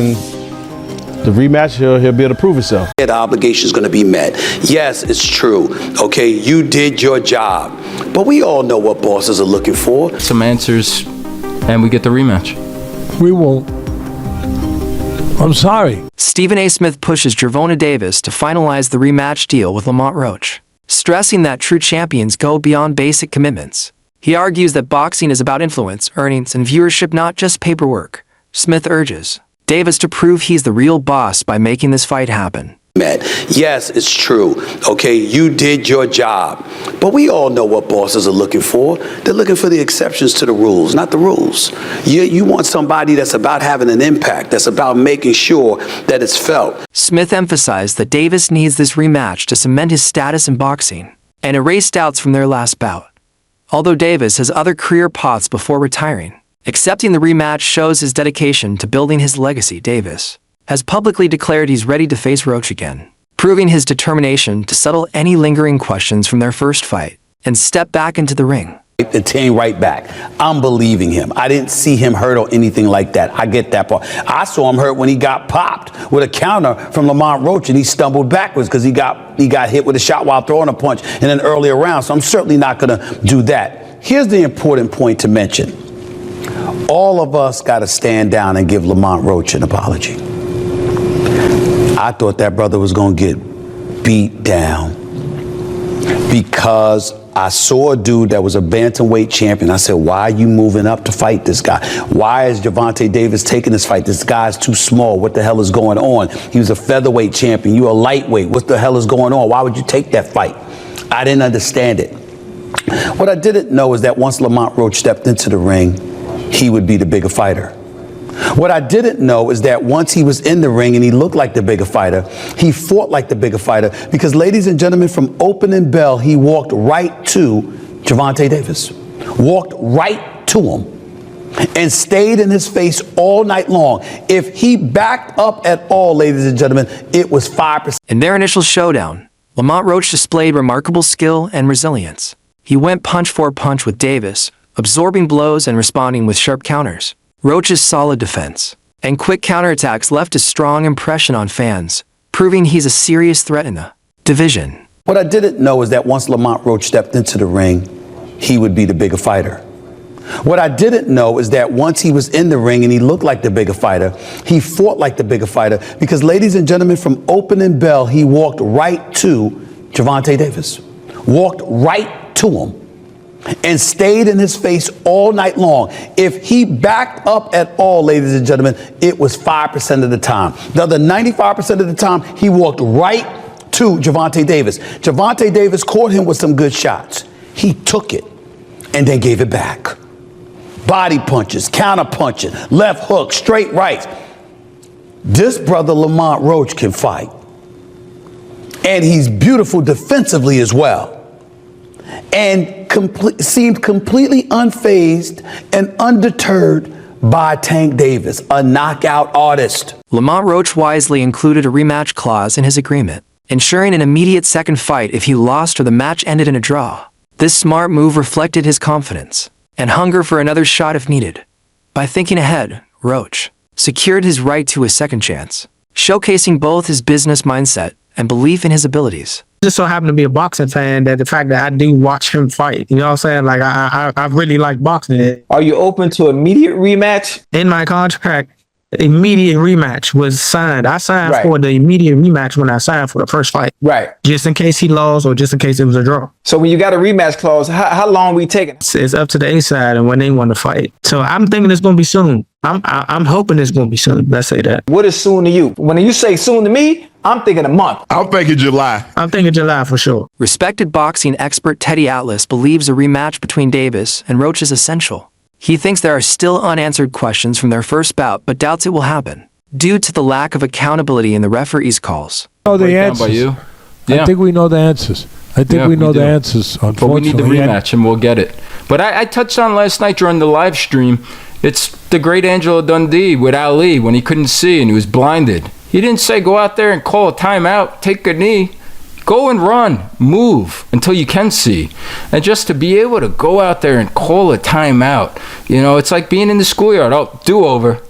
and the rematch, he'll be able to prove himself. The obligation is going to be met. Yes, it's true. Okay, you did your job. But we all know what bosses are looking for. Some answers, and we get the rematch. We won't. I'm sorry. Stephen A. Smith pushes Gervonta Davis to finalize the rematch deal with Lamont Roach, stressing that true champions go beyond basic commitments. He argues that boxing is about influence, earnings, and viewership, not just paperwork. Smith urges Davis to prove he's the real boss by making this fight happen. Yes, it's true. Okay, you did your job. But we all know what bosses are looking for. They're looking for the exceptions to the rules, not the rules. You want somebody that's about having an impact, that's about making sure that it's felt. Smith emphasized that Davis needs this rematch to cement his status in boxing and erase doubts from their last bout. Although Davis has other career paths before retiring, accepting the rematch shows his dedication to building his legacy. Davis has publicly declared he's ready to face Roach again, proving his determination to settle any lingering questions from their first fight and step back into the ring. And came right back. I'm believing him. I didn't see him hurt or anything like that. I get that part. I saw him hurt when he got popped with a counter from Lamont Roach and he stumbled backwards because he got hit with a shot while throwing a punch in an earlier round. So I'm certainly not going to do that. Here's the important point to mention. All of us got to stand down and give Lamont Roach an apology. I thought that brother was going to get beat down because I saw a dude that was a bantamweight champion. I said, why are you moving up to fight this guy? Why is Gervonta Davis taking this fight? This guy's too small. What the hell is going on? He was a featherweight champion. You're a lightweight. What the hell is going on? Why would you take that fight? I didn't understand it. What I didn't know is that once Lamont Roach stepped into the ring, he would be the bigger fighter. What I didn't know is that once he was in the ring and he looked like the bigger fighter, he fought like the bigger fighter because, ladies and gentlemen, from opening bell, he walked right to Gervonta Davis, walked right to him and stayed in his face all night long. If he backed up at all, ladies and gentlemen, it was 5%. In their initial showdown, Lamont Roach displayed remarkable skill and resilience. He went punch for punch with Davis, absorbing blows and responding with sharp counters. Roach's solid defense and quick counterattacks left a strong impression on fans, proving he's a serious threat in the division. What I didn't know is that once Lamont Roach stepped into the ring, he would be the bigger fighter. What I didn't know is that once he was in the ring and he looked like the bigger fighter, he fought like the bigger fighter because, ladies and gentlemen, from opening bell, he walked right to Gervonta Davis, walked right to him and stayed in his face all night long. If he backed up at all, ladies and gentlemen, it was 5% of the time. The other 95% of the time, he walked right to Gervonta Davis. Gervonta Davis caught him with some good shots. He took it and then gave it back. Body punches, counter punching, left hook, straight rights. This brother Lamont Roach can fight. And he's beautiful defensively as well. And seemed completely unfazed and undeterred by Tank Davis, a knockout artist. Lamont Roach wisely included a rematch clause in his agreement, ensuring an immediate second fight if he lost or the match ended in a draw. This smart move reflected his confidence and hunger for another shot if needed. By thinking ahead, Roach secured his right to a second chance, showcasing both his business mindset and belief in his abilities. Just so happen to be a boxing fan that the fact that I do watch him fight, you know what I'm saying? Like, I really like boxing. Are you open to immediate rematch? In my contract, immediate rematch was signed. I signed Right. for the immediate rematch when I signed for the first fight. Right. Just in case he lost or just in case it was a draw. So when you got a rematch clause, how long we taking? It's up to the A side and when they want to fight. So I'm thinking it's going to be soon. I'm hoping it's going to be soon. Let's say that. What is soon to you? When you say soon to me, I'm thinking a month. I'm thinking July. I'm thinking July for sure. Respected boxing expert Teddy Atlas believes a rematch between Davis and Roach is essential. He thinks there are still unanswered questions from their first bout, but doubts it will happen due to the lack of accountability in the referee's calls. Know the Breakdown answers. by you. Yeah. I think we know the answers. I think we know the answers, But we need the unfortunately. rematch and we'll get it. But I touched on last night during the live stream, it's the great Angelo Dundee with Ali when he couldn't see and he was blinded. He didn't say go out there and call a timeout, take a knee. Go and run, move until you can see. And just to be able to go out there and call a timeout, you know, it's like being in the schoolyard. Oh, do over.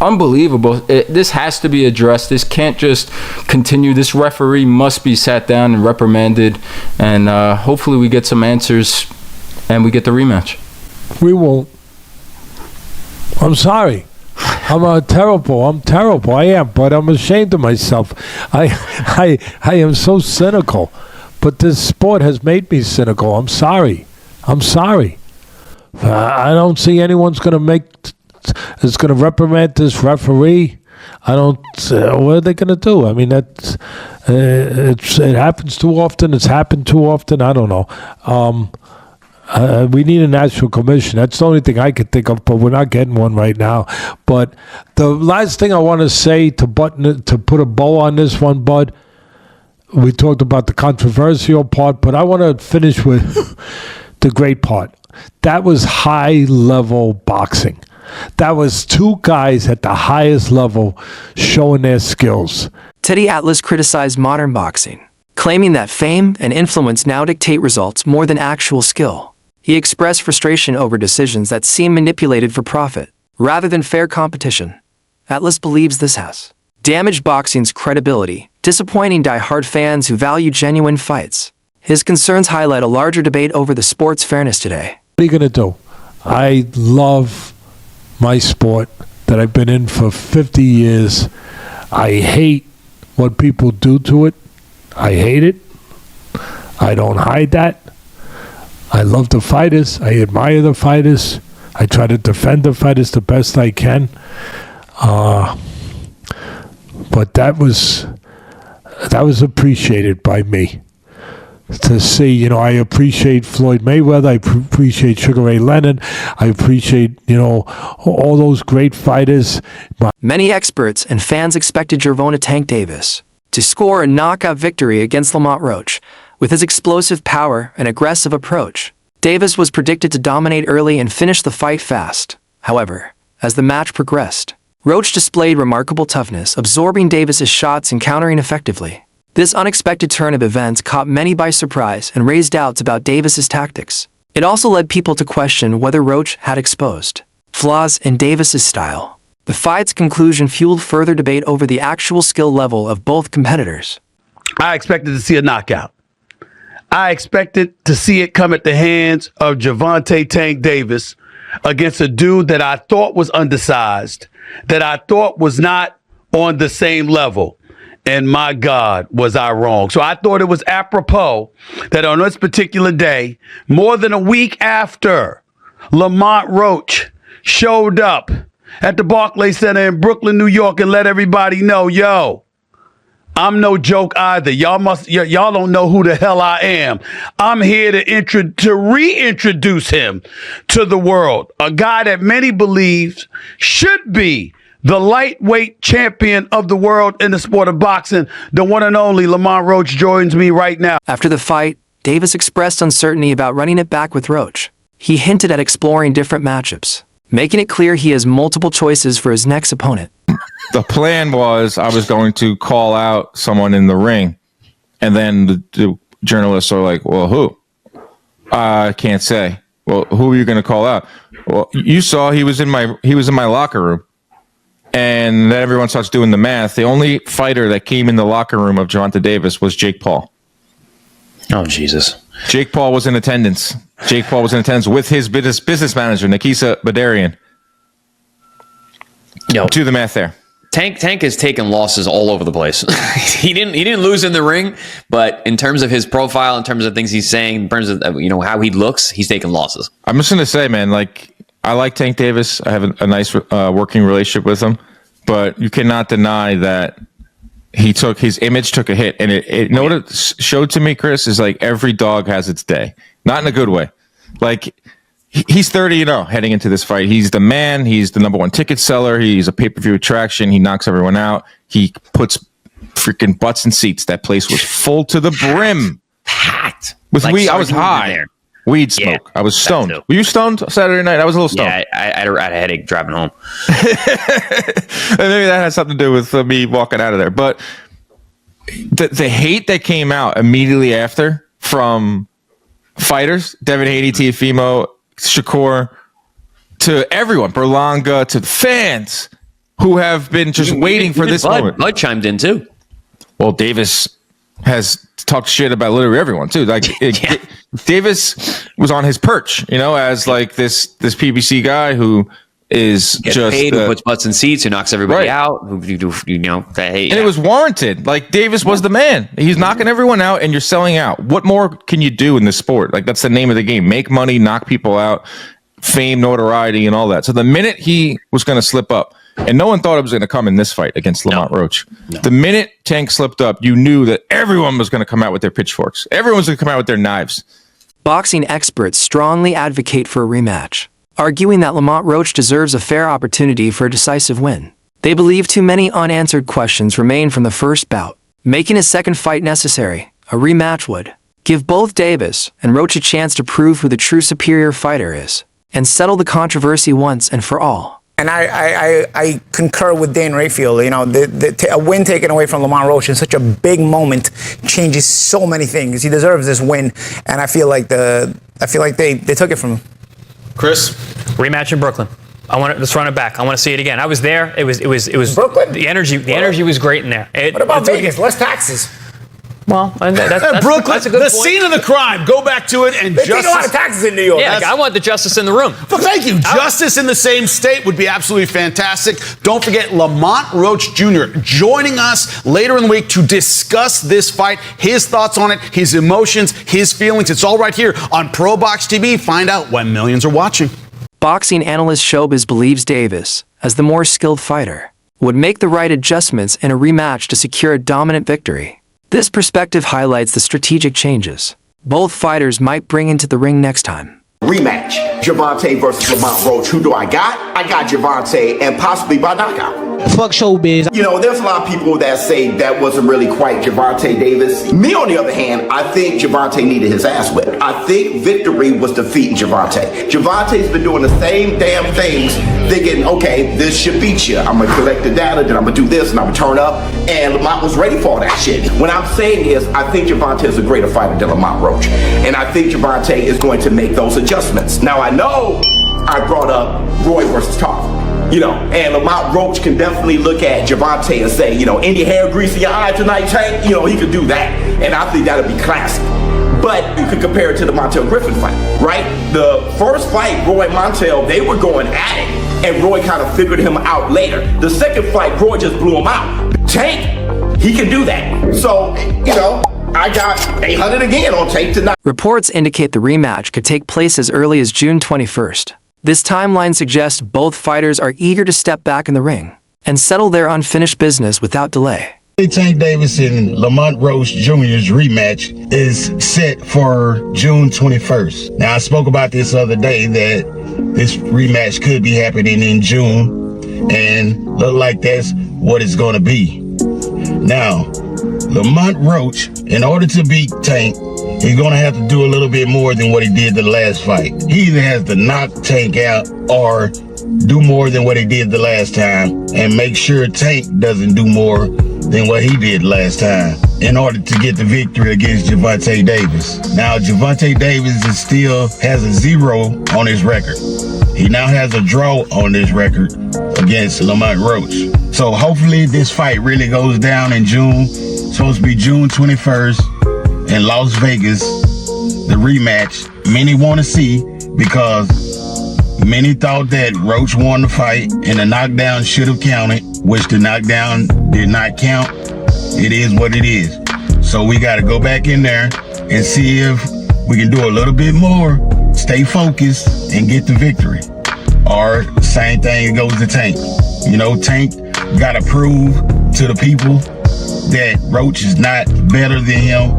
unbelievable. This has to be addressed. This can't just continue. This referee must be sat down and reprimanded, and hopefully we get some answers and we get the rematch. We won't. I'm sorry. I'm terrible. I am, but I'm ashamed of myself. I am so cynical, but this sport has made me cynical. I'm sorry. I don't see anyone's going to reprimand this referee. I don't. What are they going to do? I mean, it happens too often. It's happened too often. I don't know. We need a national commission. That's the only thing I could think of, but we're not getting one right now. But the last thing I want to say to put a bow on this one, Bud, we talked about the controversial part, but I want to finish with the great part. That was high-level boxing. That was two guys at the highest level showing their skills. Teddy Atlas criticized modern boxing, claiming that fame and influence now dictate results more than actual skill. He expressed frustration over decisions that seem manipulated for profit, rather than fair competition. Atlas believes this has damaged boxing's credibility, disappointing die-hard fans who value genuine fights. His concerns highlight a larger debate over the sport's fairness today. What are you going to do? I love my sport that I've been in for 50 years. I hate what people do to it. I hate it. I don't hide that. I love the fighters. I admire the fighters. I try to defend the fighters the best I can. But that was appreciated by me. To see, I appreciate Floyd Mayweather. I appreciate Sugar Ray Leonard. I appreciate, all those great fighters. Many experts and fans expected Gervonta "Tank" Davis to score a knockout victory against Lamont Roach. With his explosive power and aggressive approach, Davis was predicted to dominate early and finish the fight fast. However, as the match progressed, Roach displayed remarkable toughness, absorbing Davis's shots and countering effectively. This unexpected turn of events caught many by surprise and raised doubts about Davis's tactics. It also led people to question whether Roach had exposed flaws in Davis's style. The fight's conclusion fueled further debate over the actual skill level of both competitors. I expected to see a knockout. I expected to see it come at the hands of Gervonta "Tank" Davis against a dude that I thought was undersized, that I thought was not on the same level. And my God, was I wrong. So I thought it was apropos that on this particular day, more than a week after Lamont Roach showed up at the Barclays Center in Brooklyn, New York, and let everybody know, yo, I'm no joke either. Y'all don't know who the hell I am. I'm here to reintroduce him to the world. A guy that many believe should be the lightweight champion of the world in the sport of boxing. The one and only Lamont Roach joins me right now. After the fight, Davis expressed uncertainty about running it back with Roach. He hinted at exploring different matchups, making it clear he has multiple choices for his next opponent. The plan was I was going to call out someone in the ring, and then the journalists are like, well, who? I can't say. Well, who are you going to call out? Well, you saw he was in my locker room. And then everyone starts doing the math. The only fighter that came in the locker room of Gervonta Davis was Jake Paul. Oh, Jesus. Jake Paul was in attendance. Jake Paul was in attendance with his business manager, Nikisa Badarian. Do the math there. Tank has taken losses all over the place. He didn't lose in the ring, but in terms of his profile, in terms of things he's saying, in terms of how he looks, he's taken losses. I'm just gonna say, man, I like Tank Davis. I have a nice working relationship with him, but you cannot deny that his image took a hit, and it what it showed to me, Chris, is every dog has its day, not in a good way. He's 30-0 heading into this fight. He's the man. He's the number one ticket seller. He's a pay-per-view attraction. He knocks everyone out. He puts freaking butts in seats. That place was full to the brim. Packed. With weed, I was high. Weed smoke. Yeah, I was stoned. Were you stoned Saturday night? I was a little stoned. Yeah, I had a headache driving home. Maybe that had something to do with me walking out of there. But the hate that came out immediately after from fighters, Devin Haney, Teofimo, Shakur, to everyone, Berlanga, to the fans, who have been just waiting for this moment. Bud chimed in too. Well, Davis has talked shit about literally everyone too. Like Davis was on his perch, as like this PBC guy who is Gets just paid, who puts butts in seats, who knocks everybody out, and it was warranted. Like Davis was the man. He's knocking everyone out, and you're selling out. What more can you do in this sport? Like that's the name of the game: make money, knock people out, fame, notoriety, and all that. So the minute he was going to slip up, and no one thought it was going to come in this fight against Lamont Roach. No. The minute Tank slipped up, you knew that everyone was going to come out with their pitchforks. Everyone was going to come out with their knives. Boxing experts strongly advocate for a rematch, arguing that Lamont Roach deserves a fair opportunity for a decisive win. They believe too many unanswered questions remain from the first bout. Making a second fight necessary, a rematch would give both Davis and Roach a chance to prove who the true superior fighter is, and settle the controversy once and for all. And I concur with Dan Rayfield. A win taken away from Lamont Roach in such a big moment changes so many things. He deserves this win, and I feel like they took it from him. Chris, rematch in Brooklyn. Let's run it back. I want to see it again. I was there. It was Brooklyn. The energy was great in there. What about Vegas? Less taxes. Well, that's Brooklyn, that's a good the point. scene of the crime. Go back to it and They take a lot of taxes in New York. Yeah, I want the justice in the room. Well, thank you. Justice in the same state would be absolutely fantastic. Don't forget Lamont Roach Jr. joining us later in the week to discuss this fight, his thoughts on it, his emotions, his feelings. It's all right here on Pro Box TV. Find out when millions are watching. Boxing analyst Showbiz believes Davis, as the more skilled fighter, would make the right adjustments in a rematch to secure a dominant victory. This perspective highlights the strategic changes both fighters might bring into the ring next time. Rematch. Gervonta versus Lamont Roach. Who do I got? I got Gervonta, and possibly by knockout. Fuck Showbiz. There's a lot of people that say that wasn't really quite Gervonta Davis. Me, on the other hand, I think Gervonta needed his ass whipped. I think victory was defeating Gervonta. Gervonta's been doing the same damn things, thinking, okay, this should beat you. I'm going to collect the data, then I'm going to do this, and I'm going to turn up. And Lamont was ready for all that shit. What I'm saying is, I think Gervonta is a greater fighter than Lamont Roach. And I think Gervonta is going to make those adjustments. Now, I know I brought up Roy versus Tarver. And Lamont Roach can definitely look at Gervonta and say, any hair grease in your eye tonight, Tank? He could do that. And I think that would be classic. But you could compare it to the Montel Griffin fight, right? The first fight, Roy and Montel, they were going at it, and Roy kind of figured him out later. The second fight, Roy just blew him out. Tank, he can do that. So, I got 800 again on Tank tonight. Reports indicate the rematch could take place as early as June 21st. This timeline suggests both fighters are eager to step back in the ring and settle their unfinished business without delay. Tank Davis and Lamont Roach Jr.'s rematch is set for June 21st. Now, I spoke about this other day that this rematch could be happening in June, and look like that's what it's going to be. Now, Lamont Roach, in order to beat Tank, he's going to have to do a little bit more than what he did the last fight. He either has to knock Tank out or do more than what he did the last time and make sure Tank doesn't do more than what he did last time in order to get the victory against Gervonta Davis. Now, Gervonta Davis still has a 0 on his record. He now has a draw on his record against Lamont Roach. So hopefully this fight really goes down in June. It's supposed to be June 21st in Las Vegas, the rematch many want to see because many thought that Roach won the fight and the knockdown should have counted, which the knockdown did not count. It is what it is. So we got to go back in there and see if we can do a little bit more, stay focused, and get the victory. Or same thing goes to Tank. Tank got to prove to the people that Roach is not better than him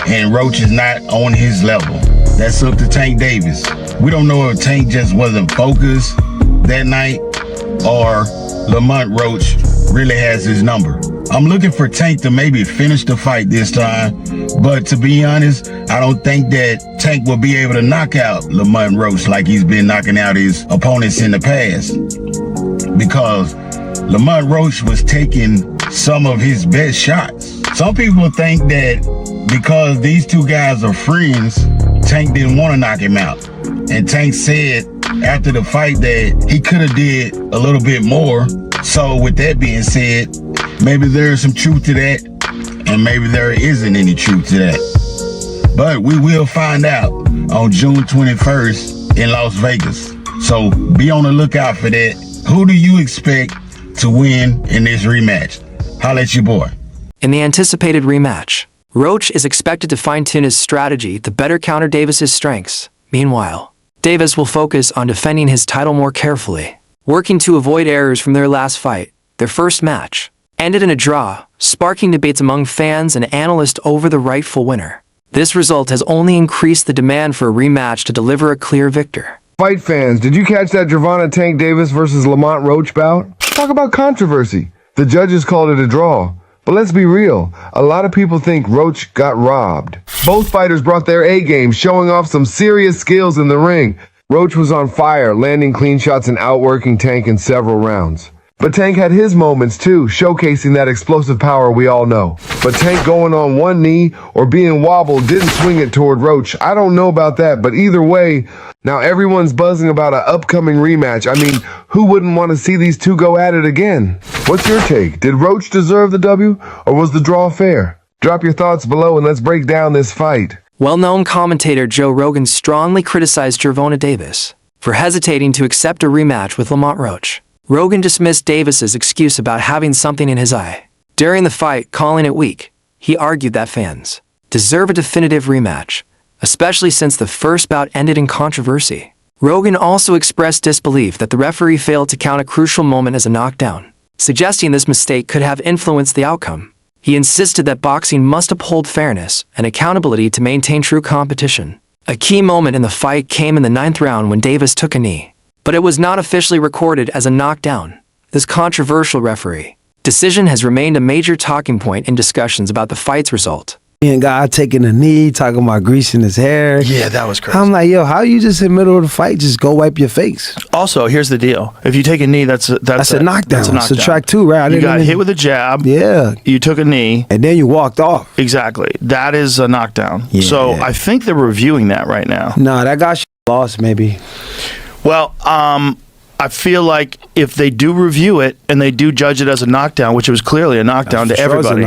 and Roach is not on his level. That's up to Tank Davis. We don't know if Tank just wasn't focused that night or Lamont Roach really has his number. I'm looking for Tank to maybe finish the fight this time, but to be honest, I don't think that Tank will be able to knock out Lamont Roach like he's been knocking out his opponents in the past, because Lamont Roach was taking some of his best shots. Some people think that because these two guys are friends, Tank didn't want to knock him out. And Tank said after the fight that he could have did a little bit more So with that being said, maybe there is some truth to that, and maybe there isn't any truth to that. But we will find out on June 21st in Las Vegas. So be on the lookout for that. Who do you expect to win in this rematch? Holla at your boy. In the anticipated rematch, Roach is expected to fine-tune his strategy to better counter Davis's strengths. Meanwhile, Davis will focus on defending his title more carefully, working to avoid errors from their last fight. Their first match ended in a draw, sparking debates among fans and analysts over the rightful winner. This result has only increased the demand for a rematch to deliver a clear victor. Fight fans, did you catch that Gervonta Tank Davis versus Lamont Roach bout? Talk about controversy. The judges called it a draw. But let's be real, a lot of people think Roach got robbed. Both fighters brought their A game, showing off some serious skills in the ring. Roach was on fire, landing clean shots and outworking Tank in several rounds. But Tank had his moments too, showcasing that explosive power we all know. But Tank going on one knee or being wobbled didn't swing it toward Roach. I don't know about that, but either way, now everyone's buzzing about an upcoming rematch. I mean, who wouldn't want to see these two go at it again? What's your take? Did Roach deserve the W, or was the draw fair? Drop your thoughts below and let's break down this fight. Well-known commentator Joe Rogan strongly criticized Gervonta Davis for hesitating to accept a rematch with Lamont Roach. Rogan dismissed Davis's excuse about having something in his eye during the fight, calling it weak. He argued that fans deserve a definitive rematch, especially since the first bout ended in controversy. Rogan also expressed disbelief that the referee failed to count a crucial moment as a knockdown, suggesting this mistake could have influenced the outcome. He insisted that boxing must uphold fairness and accountability to maintain true competition. A key moment in the fight came in the 9th round when Davis took a knee, but it was not officially recorded as a knockdown. This controversial referee decision has remained a major talking point in discussions about the fight's result. And guy taking a knee, talking about greasing his hair. Yeah, that was crazy. I'm like, yo, how you just in the middle of the fight just go wipe your face? Also, here's the deal. If you take a knee, that's a knockdown. That's a knockdown. Subtract 2, right? You got hit with a jab. Yeah. You took a knee. And then you walked off. Exactly. That is a knockdown. Yeah, so I think they're reviewing that right now. Nah, that guy lost maybe. Well, I feel like if they do review it and they do judge it as a knockdown, which it was clearly a knockdown to everybody,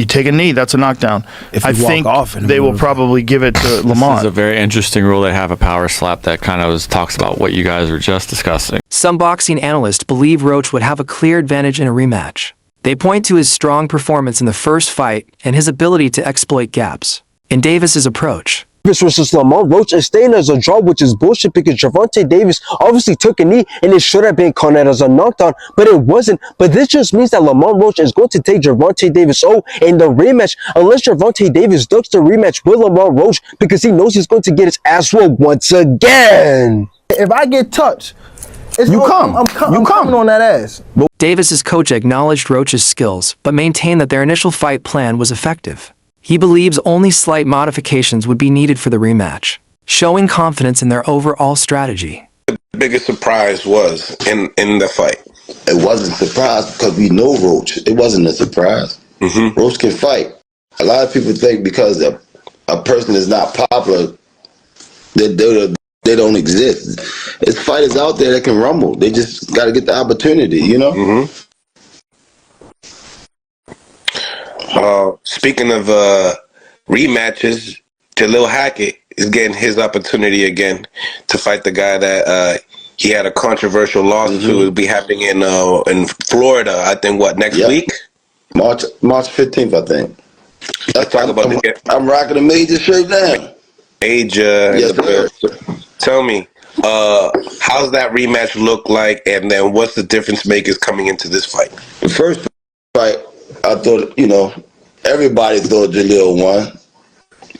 you take a knee, that's a knockdown. If I you walk think off they will probably give it to Lamont. This is a very interesting rule. They have a power slap that kind of talks about what you guys were just discussing. Some boxing analysts believe Roach would have a clear advantage in a rematch. They point to his strong performance in the first fight and his ability to exploit gaps in Davis's approach. Davis versus Lamont Roach is staying as a draw, which is bullshit because Gervonta Davis obviously took a knee and it should have been counted as a knockdown, but it wasn't. But this just means that Lamont Roach is going to take Gervonta Davis in the rematch, unless Gervonta Davis ducks the rematch with Lamont Roach because he knows he's going to get his ass whooped once again. If I get touched, I'm coming on that ass. Davis's coach acknowledged Roach's skills, but maintained that their initial fight plan was effective. He believes only slight modifications would be needed for the rematch, showing confidence in their overall strategy. The biggest surprise was in the fight. It wasn't a surprise because we know Roach. It wasn't a surprise. Roach can fight. A lot of people think because a person is not popular, that they don't exist. There's fighters out there that can rumble. They just got to get the opportunity, you know? Speaking of rematches, Jalil Hackett is getting his opportunity again to fight the guy that he had a controversial loss to. It'll be happening in Florida, I think, next week? March 15th, I think. Let's talk about it. I'm rocking a major shirt now. Age, yes, sir. Tell me, how's that rematch look like, and then what's the difference makers coming into this fight? The first fight, I thought, everybody thought Jalil won.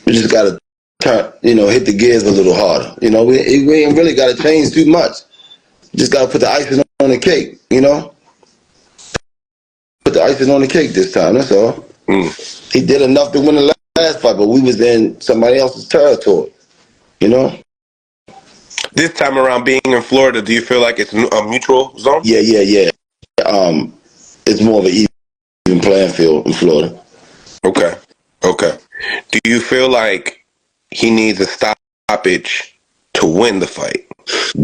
We just got to turn, hit the gears a little harder. We ain't really got to change too much. Just got to put the icing on the cake, Put the icing on the cake this time, that's all. He did enough to win the last fight, but we was in somebody else's territory, This time around, being in Florida, do you feel like it's a mutual zone? Yeah. It's more of an even playing field in Florida. Okay. Do you feel like he needs a stoppage to win the fight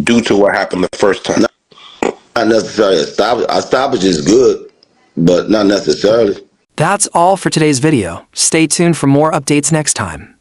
due to what happened the first time? Not necessarily a stoppage is good, but not necessarily. That's all for today's video. Stay tuned for more updates next time.